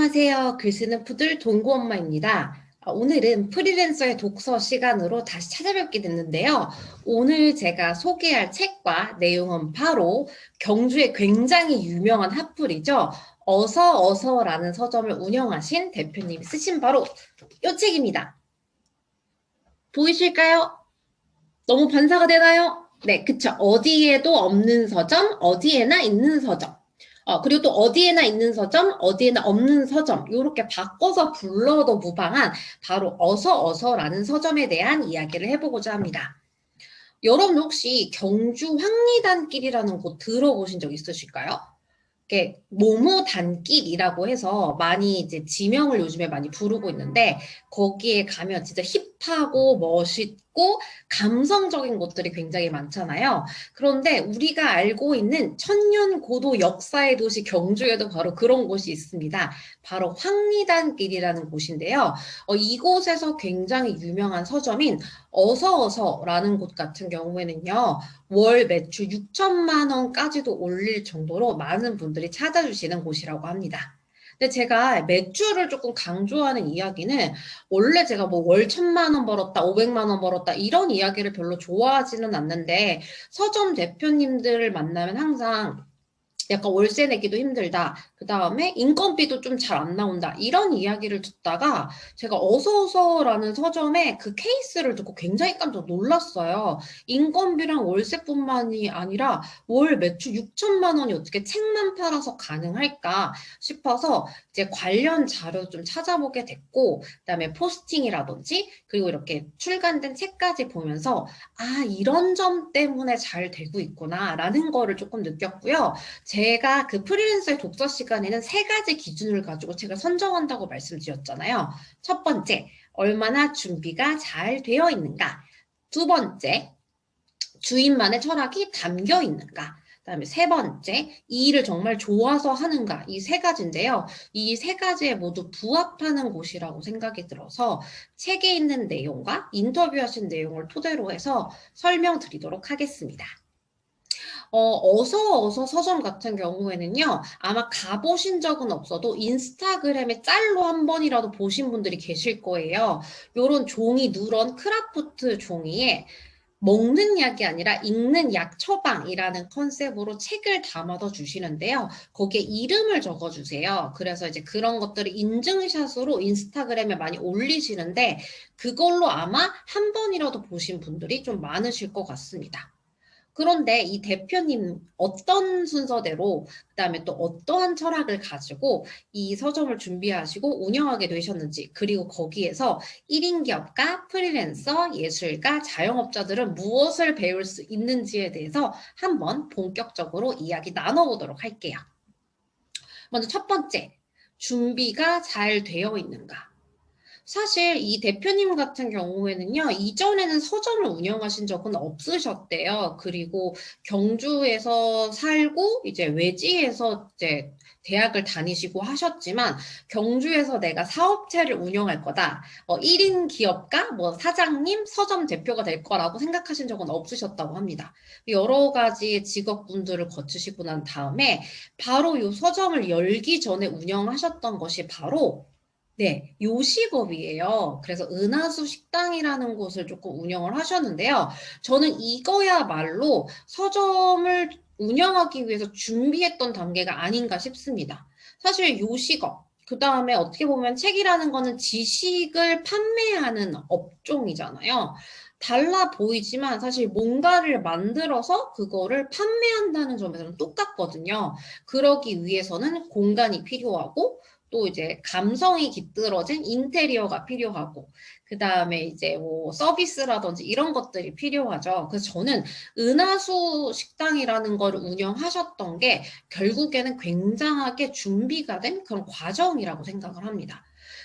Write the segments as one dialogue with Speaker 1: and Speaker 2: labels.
Speaker 1: 안녕하세요. 글쓰는 푸들 동구 엄마입니다. 오늘은 프리랜서의 독서 시간으로 다시 찾아뵙게 됐는데요. 오늘 제가 소개할 책과 내용은 바로 경주의 굉장히 유명한 핫플이죠. 어서어서라는 서점을 운영하신 대표님이 쓰신 바로 이 책입니다. 보이실까요? 너무 반사가 되나요? 네, 그쵸. 어디에도 없는 서점, 어디에나 있는 서점. 그리고 또 어디에나 있는 서점, 어디에나 없는 서점. 이렇게 바꿔서 불러도 무방한 바로 어서어서라는 서점에 대한 이야기를 해보고자 합니다. 여러분 혹시 경주 황리단길이라는 곳 들어보신 적 있으실까요? 이게 모모 단길이라고 해서 많이 이제 지명을 요즘에 많이 부르고 있는데 거기에 가면 진짜 힙하고 멋있고 감성적인 곳들이 굉장히 많잖아요. 그런데 우리가 알고 있는 천년고도 역사의 도시 경주에도 바로 그런 곳이 있습니다. 바로 황리단길이라는 곳인데요. 이곳에서 굉장히 유명한 서점인 어서어서라는 곳 같은 경우에는요. 월 매출 6천만 원까지도 올릴 정도로 많은 분들이 찾아주시는 곳이라고 합니다. 근데 제가 매출을 조금 강조하는 이야기는 원래 제가 뭐 월 1,000만 원 벌었다, 500만 원 벌었다 이런 이야기를 별로 좋아하지는 않는데 서점 대표님들을 만나면 항상 약간 월세 내기도 힘들다. 그 다음에 인건비도 좀 잘 안 나온다. 이런 이야기를 듣다가 제가 어서어서라는 서점의 그 케이스를 듣고 굉장히 깜짝 놀랐어요. 인건비랑 월세뿐만이 아니라 월 매출 6천만 원이 어떻게 책만 팔아서 가능할까 싶어서 이제 관련 자료 좀 찾아보게 됐고, 그다음에 포스팅이라든지 그리고 이렇게 출간된 책까지 보면서 이런 점 때문에 잘 되고 있구나라는 거를 조금 느꼈고요. 제가 그 프리랜서의 독서 시간에는 세 가지 기준을 가지고 책을 선정한다고 말씀드렸잖아요. 첫 번째, 얼마나 준비가 잘 되어 있는가. 두 번째, 주인만의 철학이 담겨 있는가. 그다음에 세 번째, 이 일을 정말 좋아서 하는가. 이 세 가지인데요. 이 세 가지에 모두 부합하는 곳이라고 생각이 들어서 책에 있는 내용과 인터뷰하신 내용을 토대로 해서 설명드리도록 하겠습니다. 어서 서점 같은 경우에는요, 아마 가보신 적은 없어도 인스타그램에 짤로 한 번이라도 보신 분들이 계실 거예요. 요런 종이 누런 크라프트 종이에 먹는 약이 아니라 읽는 약 처방이라는 컨셉으로 책을 담아서 주시는데요. 거기에 이름을 적어주세요. 그래서 이제 그런 것들을 인증샷으로 인스타그램에 많이 올리시는데 그걸로 아마 한 번이라도 보신 분들이 좀 많으실 것 같습니다. 그런데 이 대표님 어떤 순서대로 그다음에 또 어떠한 철학을 가지고 이 서점을 준비하시고 운영하게 되셨는지 그리고 거기에서 1인 기업가, 프리랜서, 예술가, 자영업자들은 무엇을 배울 수 있는지에 대해서 한번 본격적으로 이야기 나눠보도록 할게요. 먼저 첫 번째, 준비가 잘 되어 있는가? 사실 이 대표님 같은 경우에는요, 이전에는 서점을 운영하신 적은 없으셨대요. 그리고 경주에서 살고 이제 외지에서 이제 대학을 다니시고 하셨지만 경주에서 내가 사업체를 운영할 거다. 1인 기업가, 뭐 사장님, 서점 대표가 될 거라고 생각하신 적은 없으셨다고 합니다. 여러 가지 직업군들을 거치시고 난 다음에 바로 이 서점을 열기 전에 운영하셨던 것이 바로 네, 요식업이에요. 그래서 은하수 식당이라는 곳을 조금 운영을 하셨는데요. 저는 이거야말로 서점을 운영하기 위해서 준비했던 단계가 아닌가 싶습니다. 사실 요식업, 그 다음에 어떻게 보면 책이라는 거는 지식을 판매하는 업종이잖아요. 달라 보이지만 사실 뭔가를 만들어서 그거를 판매한다는 점에서는 똑같거든요. 그러기 위해서는 공간이 필요하고 또 이제 감성이 깃들어진 인테리어가 필요하고 그 다음에 이제 뭐 서비스라든지 이런 것들이 필요하죠. 그래서 저는 은하수 식당이라는 걸 운영하셨던 게 결국에는 굉장하게 준비가 된 그런 과정이라고 생각을 합니다.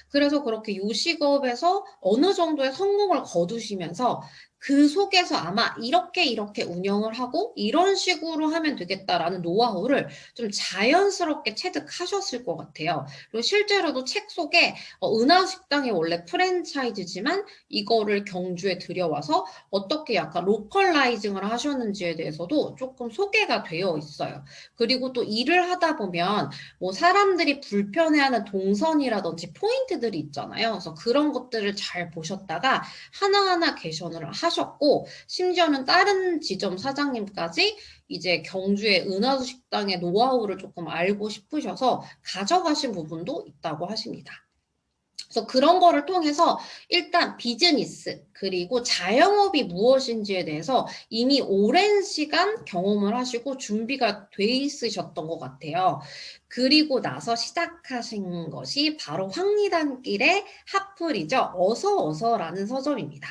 Speaker 1: 그래서 그렇게 요식업에서 어느 정도의 성공을 거두시면서 그 속에서 아마 이렇게 운영을 하고 이런 식으로 하면 되겠다라는 노하우를 좀 자연스럽게 체득하셨을 것 같아요. 그리고 실제로도 책 속에 은하식당이 원래 프랜차이즈지만 이거를 경주에 들여와서 어떻게 약간 로컬라이징을 하셨는지에 대해서도 조금 소개가 되어 있어요. 그리고 또 일을 하다 보면 뭐 사람들이 불편해하는 동선이라든지 포인트들이 있잖아요. 그래서 그런 것들을 잘 보셨다가 하나하나 개선을 하셨고, 심지어는 다른 지점 사장님까지 이제 경주의 은하수 식당의 노하우를 조금 알고 싶으셔서 가져가신 부분도 있다고 하십니다. 그래서 그런 거를 통해서 일단 비즈니스 그리고 자영업이 무엇인지에 대해서 이미 오랜 시간 경험을 하시고 준비가 돼 있으셨던 것 같아요. 그리고 나서 시작하신 것이 바로 황리단길의 핫플이죠. 어서라는 서점입니다.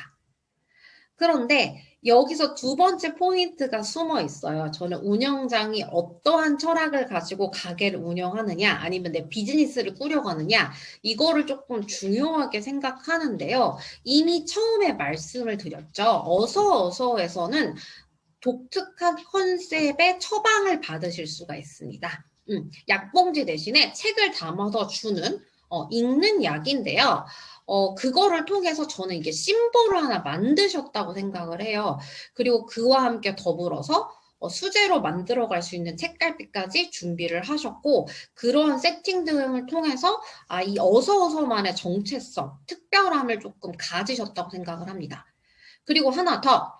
Speaker 1: 그런데 여기서 두 번째 포인트가 숨어 있어요. 저는 운영장이 어떠한 철학을 가지고 가게를 운영하느냐, 아니면 내 비즈니스를 꾸려가느냐, 이거를 조금 중요하게 생각하는데요. 이미 처음에 말씀을 드렸죠. 어서에서는 독특한 컨셉의 처방을 받으실 수가 있습니다. 약봉지 대신에 책을 담아서 주는 읽는 약인데요. 그거를 통해서 저는 이게 심볼을 하나 만드셨다고 생각을 해요. 그리고 그와 함께 더불어서 수제로 만들어갈 수 있는 책갈피까지 준비를 하셨고, 그러한 세팅 등을 통해서 이 어서만의 정체성, 특별함을 조금 가지셨다고 생각을 합니다. 그리고 하나 더,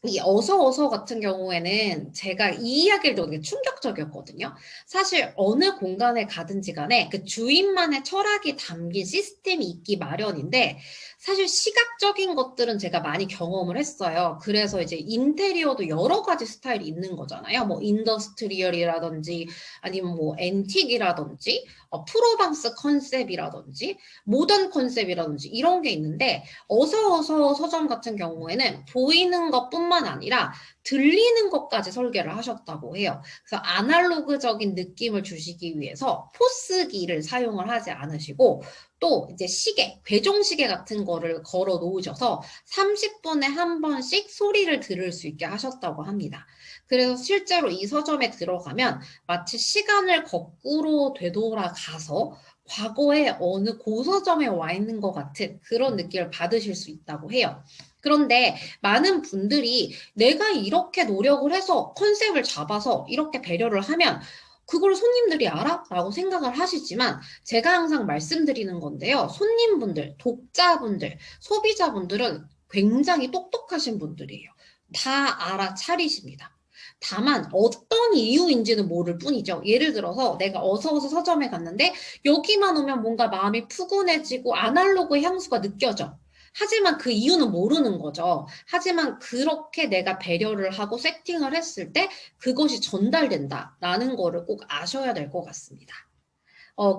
Speaker 1: 이 어서 같은 경우에는 제가 이 이야기를 되게 충격적이었거든요. 사실 어느 공간에 가든지 간에 그 주인만의 철학이 담긴 시스템이 있기 마련인데, 사실 시각적인 것들은 제가 많이 경험을 했어요. 그래서 이제 인테리어도 여러 가지 스타일이 있는 거잖아요. 뭐 인더스트리얼이라든지 아니면 뭐 앤틱이라든지 프로방스 컨셉이라든지 모던 컨셉이라든지 이런 게 있는데, 어서 서점 같은 경우에는 보이는 것뿐만 아니라 들리는 것까지 설계를 하셨다고 해요. 그래서 아날로그적인 느낌을 주시기 위해서 포스기를 사용을 하지 않으시고, 또 이제 시계, 괴종시계 같은 거를 걸어 놓으셔서 30분에 한 번씩 소리를 들을 수 있게 하셨다고 합니다. 그래서 실제로 이 서점에 들어가면 마치 시간을 거꾸로 되돌아가서 과거에 어느 고서점에 와 있는 것 같은 그런 느낌을 받으실 수 있다고 해요. 그런데 많은 분들이 내가 이렇게 노력을 해서 컨셉을 잡아서 이렇게 배려를 하면 그걸 손님들이 알아? 라고 생각을 하시지만 제가 항상 말씀드리는 건데요. 손님분들, 독자분들, 소비자분들은 굉장히 똑똑하신 분들이에요. 다 알아차리십니다. 다만 어떤 이유인지는 모를 뿐이죠. 예를 들어서 내가 어서 서점에 갔는데 여기만 오면 뭔가 마음이 푸근해지고 아날로그 향수가 느껴져. 하지만 그 이유는 모르는 거죠. 하지만 그렇게 내가 배려를 하고 세팅을 했을 때 그것이 전달된다라는 거를 꼭 아셔야 될 것 같습니다.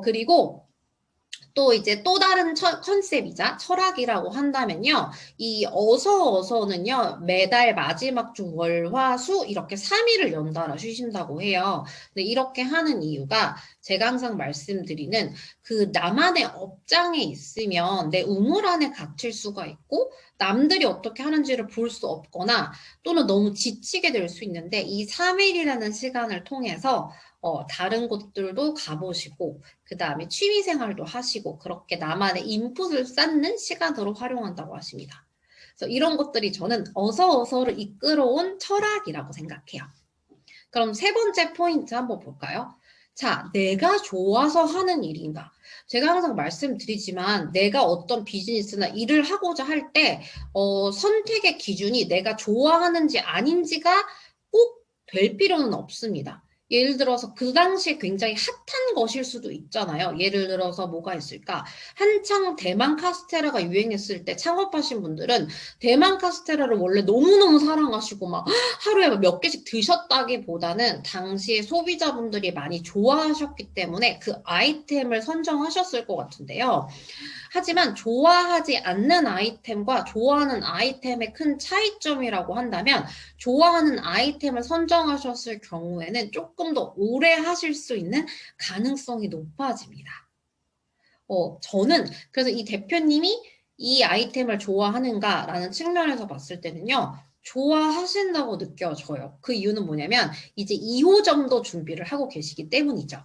Speaker 1: 그리고 또 이제 또 다른 컨셉이자 철학이라고 한다면요. 이 어서는요. 매달 마지막 주 월, 화, 수 이렇게 3일을 연달아 쉬신다고 해요. 근데 이렇게 하는 이유가 제가 항상 말씀드리는 그 나만의 업장에 있으면 내 우물 안에 갇힐 수가 있고 남들이 어떻게 하는지를 볼 수 없거나 또는 너무 지치게 될 수 있는데 이 3일이라는 시간을 통해서 다른 곳들도 가보시고 그 다음에 취미 생활도 하시고 그렇게 나만의 인풋을 쌓는 시간으로 활용한다고 하십니다. 그래서 이런 것들이 저는 어서를 이끌어온 철학이라고 생각해요. 그럼 세 번째 포인트 한번 볼까요? 자, 내가 좋아서 하는 일인가? 제가 항상 말씀드리지만 내가 어떤 비즈니스나 일을 하고자 할 때 선택의 기준이 내가 좋아하는지 아닌지가 꼭 될 필요는 없습니다. 예를 들어서 그 당시에 굉장히 핫한 것일 수도 있잖아요. 예를 들어서 뭐가 있을까? 한창 대만 카스테라가 유행했을 때 창업하신 분들은 대만 카스테라를 원래 너무너무 사랑하시고 막 하루에 몇 개씩 드셨다기보다는 당시에 소비자분들이 많이 좋아하셨기 때문에 그 아이템을 선정하셨을 것 같은데요. 하지만 좋아하지 않는 아이템과 좋아하는 아이템의 큰 차이점이라고 한다면 좋아하는 아이템을 선정하셨을 경우에는 조금 더 오래 하실 수 있는 가능성이 높아집니다. 저는 그래서 이 대표님이 이 아이템을 좋아하는가라는 측면에서 봤을 때는요. 좋아하신다고 느껴져요. 그 이유는 뭐냐면 이제 2호점도 준비를 하고 계시기 때문이죠.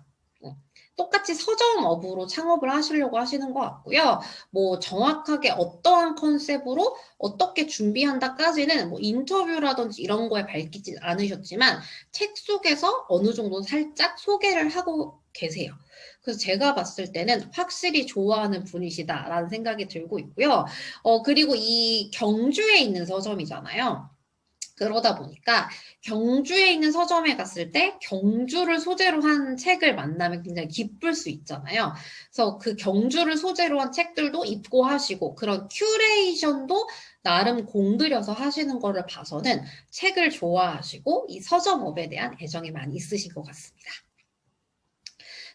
Speaker 1: 똑같이 서점업으로 창업을 하시려고 하시는 것 같고요. 뭐 정확하게 어떠한 컨셉으로 어떻게 준비한다까지는 뭐 인터뷰라든지 이런 거에 밝히진 않으셨지만 책 속에서 어느 정도 살짝 소개를 하고 계세요. 그래서 제가 봤을 때는 확실히 좋아하는 분이시다라는 생각이 들고 있고요. 그리고 이 경주에 있는 서점이잖아요. 그러다 보니까 경주에 있는 서점에 갔을 때 경주를 소재로 한 책을 만나면 굉장히 기쁠 수 있잖아요. 그래서 그 경주를 소재로 한 책들도 입고하시고 그런 큐레이션도 나름 공들여서 하시는 거를 봐서는 책을 좋아하시고 이 서점업에 대한 애정이 많이 있으신 것 같습니다.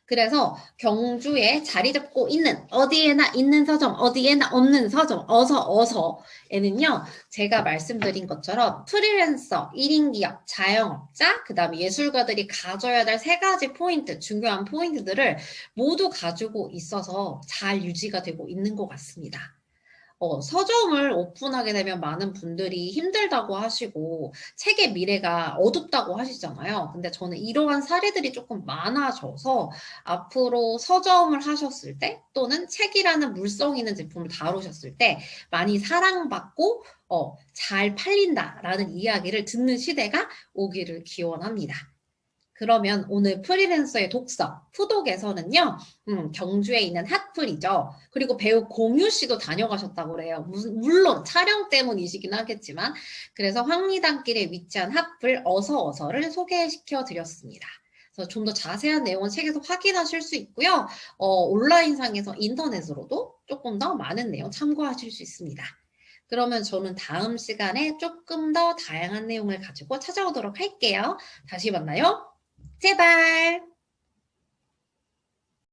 Speaker 1: 그래서 경주에 자리 잡고 있는 어디에나 있는 서점, 어디에나 없는 서점, 어서에는요, 제가 말씀드린 것처럼 프리랜서, 1인 기업, 자영업자, 그 다음에 예술가들이 가져야 될 세 가지 포인트, 중요한 포인트들을 모두 가지고 있어서 잘 유지가 되고 있는 것 같습니다. 서점을 오픈하게 되면 많은 분들이 힘들다고 하시고 책의 미래가 어둡다고 하시잖아요. 근데 저는 이러한 사례들이 조금 많아져서 앞으로 서점을 하셨을 때 또는 책이라는 물성 있는 제품을 다루셨을 때 많이 사랑받고 잘 팔린다라는 이야기를 듣는 시대가 오기를 기원합니다. 그러면 오늘 프리랜서의 독서, 푸독에서는요, 경주에 있는 핫플이죠. 그리고 배우 공유 씨도 다녀가셨다고 그래요. 물론 촬영 때문이시긴 하겠지만, 그래서 황리단길에 위치한 핫플 어서어서를 소개시켜 드렸습니다. 그래서 좀 더 자세한 내용은 책에서 확인하실 수 있고요. 온라인상에서 인터넷으로도 조금 더 많은 내용 참고하실 수 있습니다. 그러면 저는 다음 시간에 조금 더 다양한 내용을 가지고 찾아오도록 할게요. 다시 만나요. 제발!